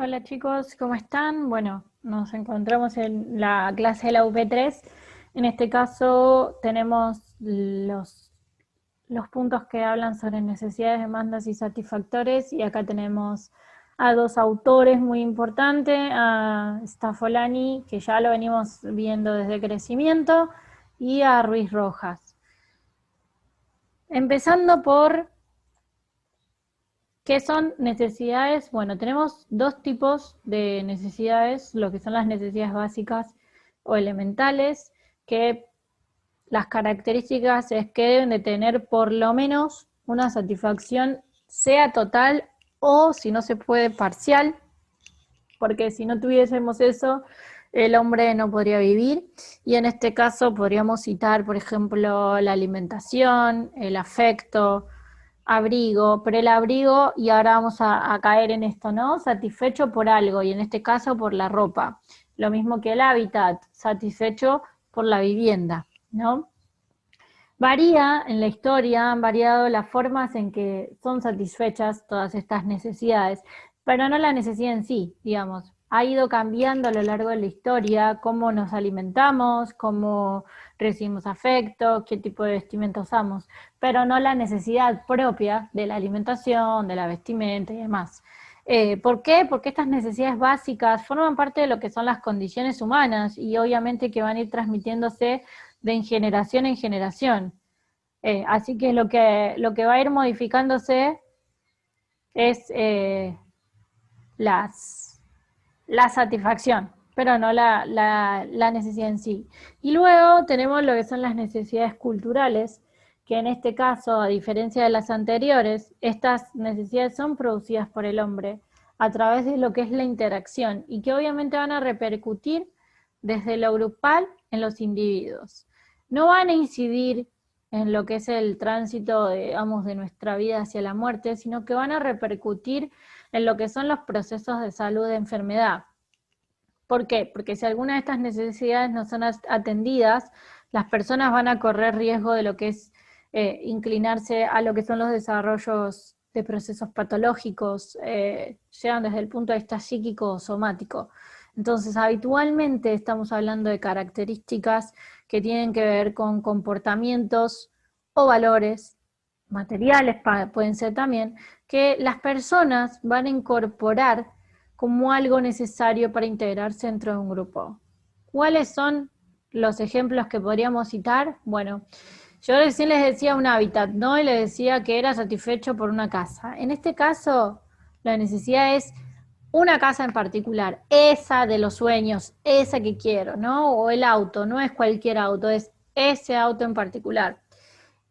Hola chicos, ¿cómo están? Bueno, nos encontramos en la clase de la UP3. En este caso tenemos los puntos que hablan sobre necesidades, demandas y satisfactores, y acá tenemos a dos autores muy importantes, a Staffolani, que ya lo venimos viendo desde crecimiento, y a Ruiz Rojas. Empezando por ¿qué son necesidades? Bueno, tenemos dos tipos de necesidades, lo que son las necesidades básicas o elementales, que las características es que deben de tener por lo menos una satisfacción, sea total o, si no se puede, parcial, porque si no tuviésemos eso, el hombre no podría vivir. Y en este caso podríamos citar, por ejemplo, la alimentación, el afecto, abrigo, pero el abrigo, y ahora vamos a caer en esto, ¿no? Satisfecho por algo, y en este caso por la ropa. Lo mismo que el hábitat, satisfecho por la vivienda, ¿no? Varía en la historia, han variado las formas en que son satisfechas todas estas necesidades, pero no la necesidad en sí, digamos. Ha ido cambiando a lo largo de la historia cómo nos alimentamos, cómo recibimos afecto, qué tipo de vestimenta usamos, pero no la necesidad propia de la alimentación, de la vestimenta y demás. ¿Por qué? Porque estas necesidades básicas forman parte de lo que son las condiciones humanas y obviamente que van a ir transmitiéndose de generación en generación. Así que lo que va a ir modificándose es las, la satisfacción, pero no la necesidad en sí. Y luego tenemos lo que son las necesidades culturales, que en este caso, a diferencia de las anteriores, estas necesidades son producidas por el hombre a través de lo que es la interacción y que obviamente van a repercutir desde lo grupal en los individuos. No van a incidir en lo que es el tránsito, digamos, de nuestra vida hacia la muerte, sino que van a repercutir en lo que son los procesos de salud de enfermedad. ¿Por qué? Porque si alguna de estas necesidades no son atendidas, las personas van a correr riesgo de lo que es inclinarse a lo que son los desarrollos de procesos patológicos, sean desde el punto de vista psíquico o somático. Entonces, habitualmente estamos hablando de características que tienen que ver con comportamientos o valores materiales, pueden ser también, que las personas van a incorporar como algo necesario para integrarse dentro de un grupo. ¿Cuáles son los ejemplos que podríamos citar? Bueno, yo recién les decía un hábitat, ¿no? Y les decía que era satisfecho por una casa. En este caso, la necesidad es una casa en particular, esa de los sueños, esa que quiero, ¿no? O el auto, no es cualquier auto, es ese auto en particular.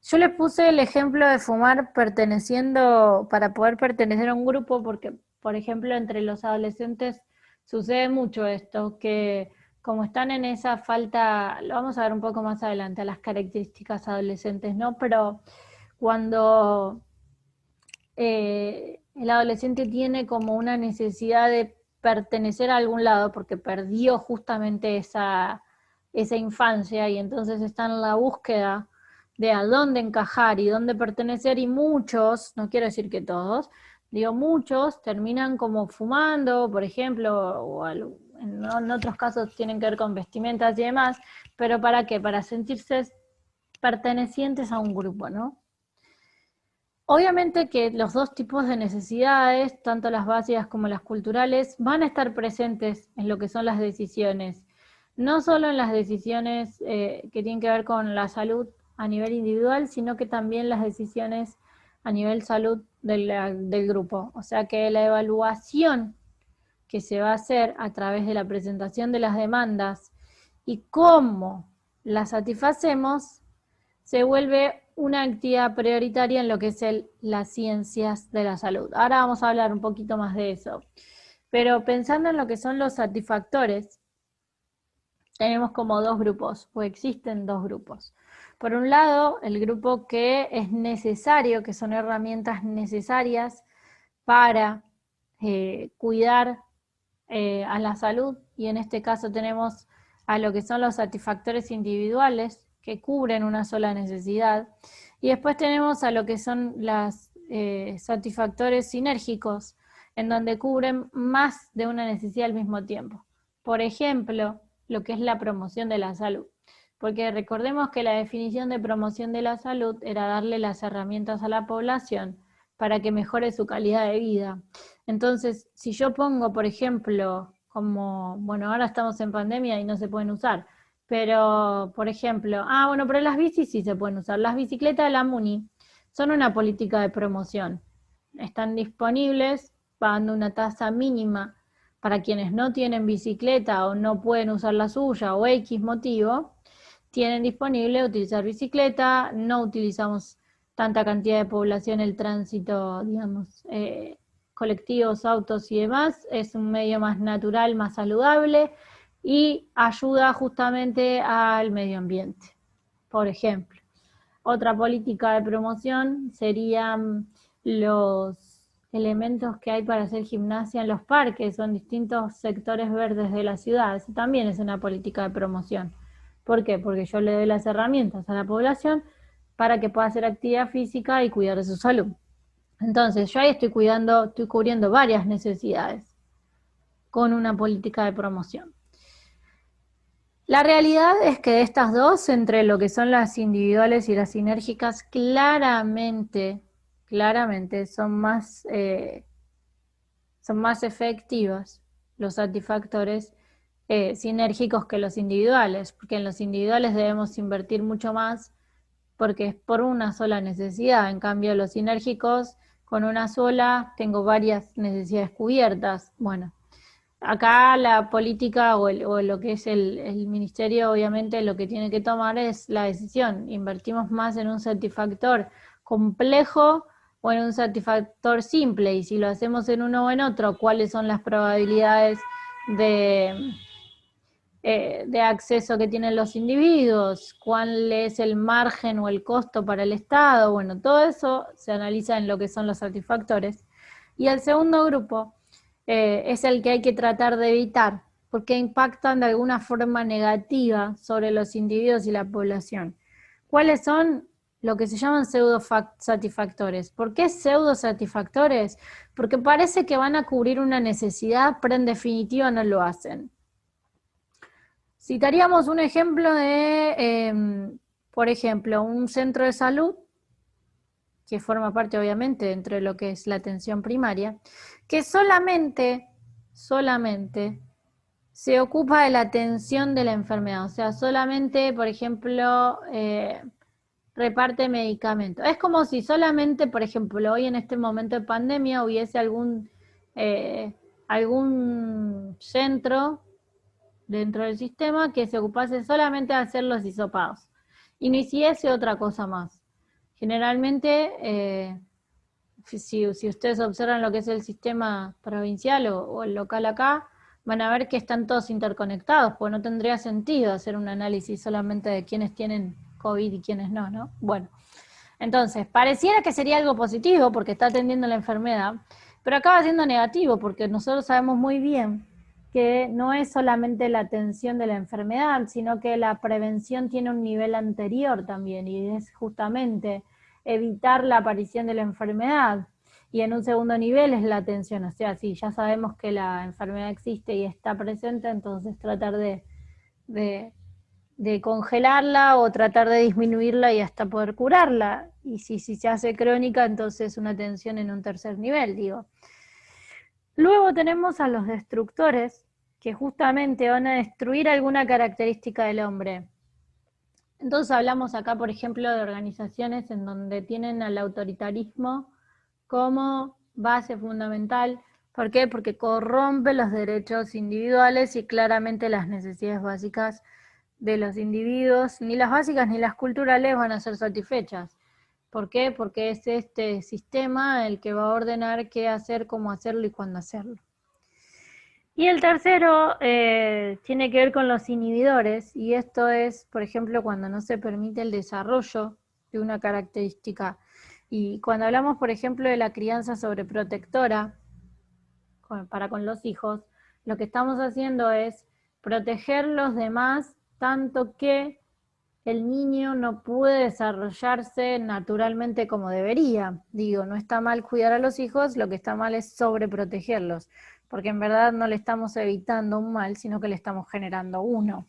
Yo les puse el ejemplo de fumar perteneciendo, para poder pertenecer a un grupo, porque, por ejemplo, entre los adolescentes sucede mucho esto, que como están en esa falta, lo vamos a ver un poco más adelante, a las características adolescentes, ¿no? Pero cuando el adolescente tiene como una necesidad de pertenecer a algún lado, porque perdió justamente esa infancia y entonces está en la búsqueda de a dónde encajar y dónde pertenecer, y muchos, no quiero decir que todos, digo muchos, terminan como fumando, por ejemplo, o en otros casos tienen que ver con vestimentas y demás, pero ¿para qué? Para sentirse pertenecientes a un grupo, ¿no? Obviamente que los dos tipos de necesidades, tanto las básicas como las culturales, van a estar presentes en lo que son las decisiones. No solo en las decisiones que tienen que ver con la salud a nivel individual, sino que también las decisiones a nivel salud del grupo. O sea que la evaluación que se va a hacer a través de la presentación de las demandas y cómo las satisfacemos se vuelve una actividad prioritaria en lo que es las ciencias de la salud. Ahora vamos a hablar un poquito más de eso. Pero pensando en lo que son los satisfactores, tenemos como dos grupos, o existen dos grupos. Por un lado, el grupo que es necesario, que son herramientas necesarias para cuidar a la salud, y en este caso tenemos a lo que son los satisfactores individuales, que cubren una sola necesidad, y después tenemos a lo que son los satisfactores sinérgicos, en donde cubren más de una necesidad al mismo tiempo. Por ejemplo, lo que es la promoción de la salud. Porque recordemos que la definición de promoción de la salud era darle las herramientas a la población para que mejore su calidad de vida. Entonces, si yo pongo, por ejemplo, como, bueno, ahora estamos en pandemia y no se pueden usar, pero, por ejemplo, bueno, pero las bicis sí se pueden usar. Las bicicletas de la MUNI son una política de promoción. Están disponibles pagando una tasa mínima para quienes no tienen bicicleta o no pueden usar la suya o X motivo, tienen disponible utilizar bicicleta, no utilizamos tanta cantidad de población el tránsito, digamos, colectivos, autos y demás, es un medio más natural, más saludable y ayuda justamente al medio ambiente, por ejemplo. Otra política de promoción serían los elementos que hay para hacer gimnasia en los parques o en distintos sectores verdes de la ciudad. Eso también es una política de promoción. ¿Por qué? Porque yo le doy las herramientas a la población para que pueda hacer actividad física y cuidar de su salud. Entonces, yo ahí estoy cubriendo varias necesidades con una política de promoción. La realidad es que de estas dos, entre lo que son las individuales y las sinérgicas, claramente son más efectivas los satisfactores sinérgicos que los individuales, porque en los individuales debemos invertir mucho más porque es por una sola necesidad. En cambio, los sinérgicos, con una sola, tengo varias necesidades cubiertas. Bueno, acá la política o lo que es el ministerio, obviamente, lo que tiene que tomar es la decisión. ¿Invertimos más en un satisfactor complejo o en un satisfactor simple? Y si lo hacemos en uno o en otro, ¿cuáles son las probabilidades de acceso que tienen los individuos? ¿Cuál es el margen o el costo para el Estado? Bueno, todo eso se analiza en lo que son los satisfactores. Y el segundo grupo es el que hay que tratar de evitar, porque impactan de alguna forma negativa sobre los individuos y la población. ¿Cuáles son? Lo que se llaman pseudo-satisfactores. ¿Por qué pseudo-satisfactores? Porque parece que van a cubrir una necesidad, pero en definitiva no lo hacen. Citaríamos un ejemplo de, por ejemplo, un centro de salud, que forma parte obviamente dentro de lo que es la atención primaria, que solamente se ocupa de la atención de la enfermedad, o sea, solamente, por ejemplo, reparte medicamentos. Es como si solamente, por ejemplo, hoy en este momento de pandemia hubiese algún centro dentro del sistema que se ocupase solamente de hacer los hisopados y no hiciese otra cosa más. Generalmente, si ustedes observan lo que es el sistema provincial o el local acá, van a ver que están todos interconectados, pues no tendría sentido hacer un análisis solamente de quiénes tienen COVID y quiénes no, ¿no? Bueno, entonces, pareciera que sería algo positivo porque está atendiendo la enfermedad, pero acaba siendo negativo porque nosotros sabemos muy bien que no es solamente la atención de la enfermedad, sino que la prevención tiene un nivel anterior también, y es justamente evitar la aparición de la enfermedad. Y en un segundo nivel es la atención, o sea, si ya sabemos que la enfermedad existe y está presente, entonces tratar de congelarla o tratar de disminuirla y hasta poder curarla. Y si se hace crónica, entonces una atención en un tercer nivel, digo. Luego tenemos a los destructores, que justamente van a destruir alguna característica del hombre. Entonces hablamos acá, por ejemplo, de organizaciones en donde tienen al autoritarismo como base fundamental. ¿Por qué? Porque corrompe los derechos individuales y claramente las necesidades básicas de los individuos, ni las básicas ni las culturales, van a ser satisfechas. ¿Por qué? Porque es este sistema el que va a ordenar qué hacer, cómo hacerlo y cuándo hacerlo. Y el tercero tiene que ver con los inhibidores, y esto es, por ejemplo, cuando no se permite el desarrollo de una característica. Y cuando hablamos, por ejemplo, de la crianza sobreprotectora para con los hijos, lo que estamos haciendo es proteger los demás tanto que el niño no puede desarrollarse naturalmente como debería. Digo, no está mal cuidar a los hijos, lo que está mal es sobreprotegerlos, porque en verdad no le estamos evitando un mal, sino que le estamos generando uno.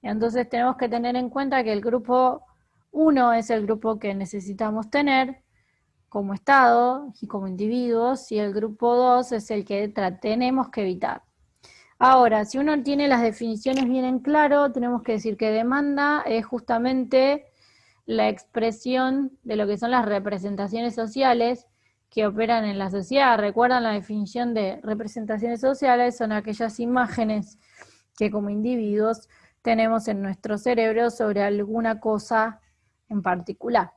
Entonces tenemos que tener en cuenta que el grupo 1 es el grupo que necesitamos tener como Estado y como individuos, y el grupo 2 es el que tenemos que evitar. Ahora, si uno tiene las definiciones bien en claro, tenemos que decir que demanda es justamente la expresión de lo que son las representaciones sociales que operan en la sociedad. ¿Recuerdan la definición de representaciones sociales? Son aquellas imágenes que como individuos tenemos en nuestro cerebro sobre alguna cosa en particular.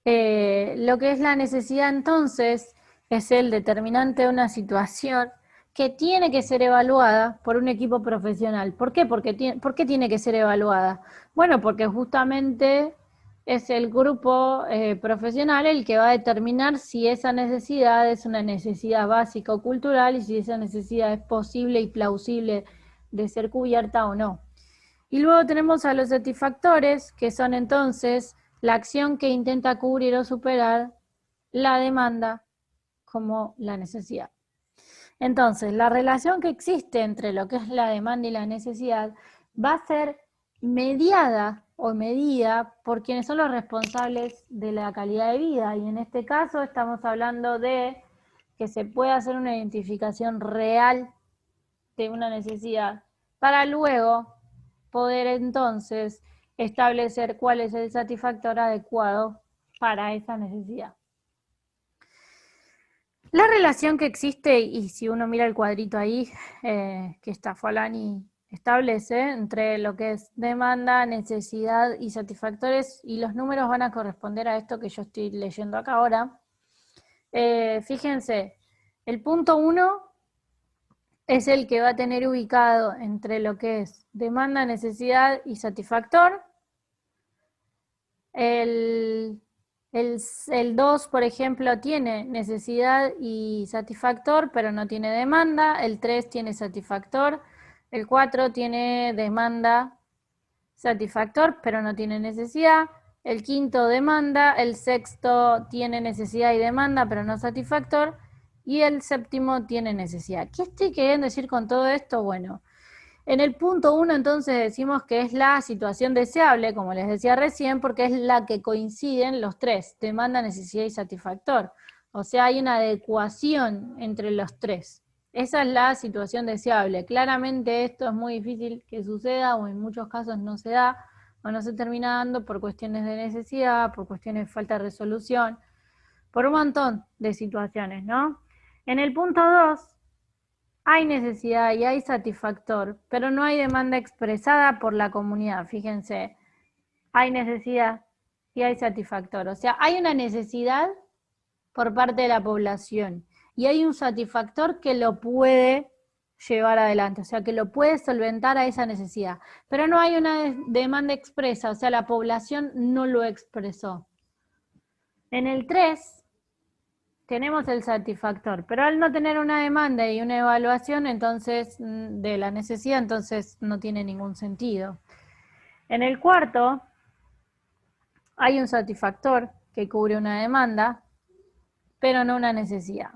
Lo que es la necesidad entonces es el determinante de una situación que tiene que ser evaluada por un equipo profesional. ¿Por qué? ¿Por qué tiene que ser evaluada? Bueno, porque justamente es el grupo profesional el que va a determinar si esa necesidad es una necesidad básica o cultural y si esa necesidad es posible y plausible de ser cubierta o no. Y luego tenemos a los satisfactores, que son entonces la acción que intenta cubrir o superar la demanda como la necesidad. Entonces, la relación que existe entre lo que es la demanda y la necesidad va a ser mediada o medida por quienes son los responsables de la calidad de vida. Y en este caso estamos hablando de que se puede hacer una identificación real de una necesidad para luego poder entonces establecer cuál es el satisfactor adecuado para esa necesidad. La relación que existe, y si uno mira el cuadrito ahí, que Staffolani establece entre lo que es demanda, necesidad y satisfactores, y los números van a corresponder a esto que yo estoy leyendo acá ahora. Fíjense, el punto 1 es el que va a tener ubicado entre lo que es demanda, necesidad y satisfactor. El 2, por ejemplo, tiene necesidad y satisfactor, pero no tiene demanda. El 3 tiene satisfactor. El 4 tiene demanda, satisfactor, pero no tiene necesidad. El 5 demanda. El 6 tiene necesidad y demanda, pero no satisfactor. Y el 7 tiene necesidad. ¿Qué estoy queriendo decir con todo esto? Bueno, en el punto 1 entonces decimos que es la situación deseable, como les decía recién, porque es la que coinciden los tres, demanda, necesidad y satisfactor. O sea, hay una adecuación entre los tres. Esa es la situación deseable. Claramente esto es muy difícil que suceda, o en muchos casos no se da, o no se termina dando por cuestiones de necesidad, por cuestiones de falta de resolución, por un montón de situaciones, ¿no? En el punto 2 hay necesidad y hay satisfactor, pero no hay demanda expresada por la comunidad. Fíjense, hay necesidad y hay satisfactor. O sea, hay una necesidad por parte de la población y hay un satisfactor que lo puede llevar adelante, o sea, que lo puede solventar a esa necesidad. Pero no hay una demanda expresa, o sea, la población no lo expresó. En el 3 tenemos el satisfactor, pero al no tener una demanda y una evaluación entonces de la necesidad, entonces no tiene ningún sentido. En el 4 hay un satisfactor que cubre una demanda, pero no una necesidad.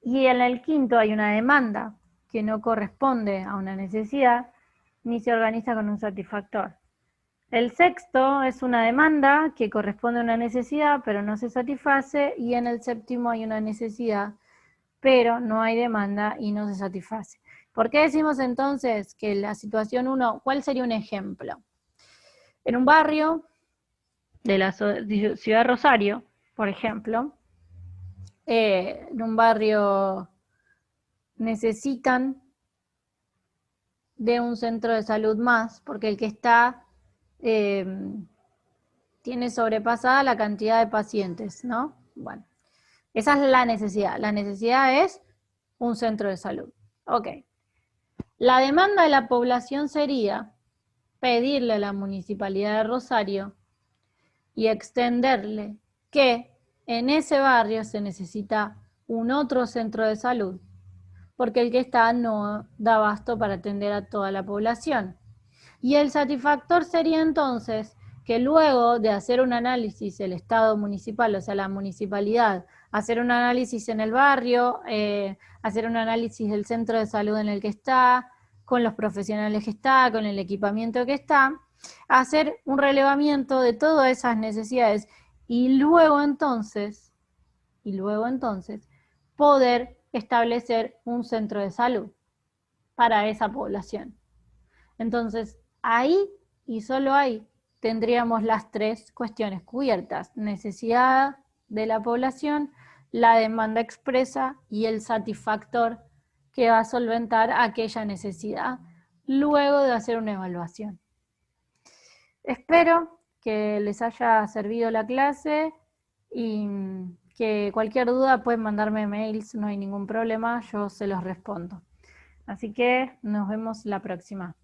Y en el 5 hay una demanda que no corresponde a una necesidad, ni se organiza con un satisfactor. El 6 es una demanda que corresponde a una necesidad, pero no se satisface, y en el 7 hay una necesidad, pero no hay demanda y no se satisface. ¿Por qué decimos entonces que la situación 1, cuál sería un ejemplo? En un barrio de la ciudad de Rosario, por ejemplo, en un barrio necesitan de un centro de salud más, porque el que está tiene sobrepasada la cantidad de pacientes, ¿no? Bueno, esa es la necesidad. La necesidad es un centro de salud. Ok. La demanda de la población sería pedirle a la Municipalidad de Rosario y extenderle que en ese barrio se necesita un otro centro de salud, porque el que está no da abasto para atender a toda la población. Y el satisfactor sería entonces que luego de hacer un análisis el Estado municipal, o sea, la municipalidad, hacer un análisis en el barrio, hacer un análisis del centro de salud en el que está, con los profesionales que está, con el equipamiento que está, hacer un relevamiento de todas esas necesidades y luego entonces poder establecer un centro de salud para esa población. Entonces, ahí y solo ahí tendríamos las tres cuestiones cubiertas: necesidad de la población, la demanda expresa y el satisfactor que va a solventar aquella necesidad luego de hacer una evaluación. Espero que les haya servido la clase y que cualquier duda pueden mandarme mails, no hay ningún problema, yo se los respondo. Así que nos vemos la próxima.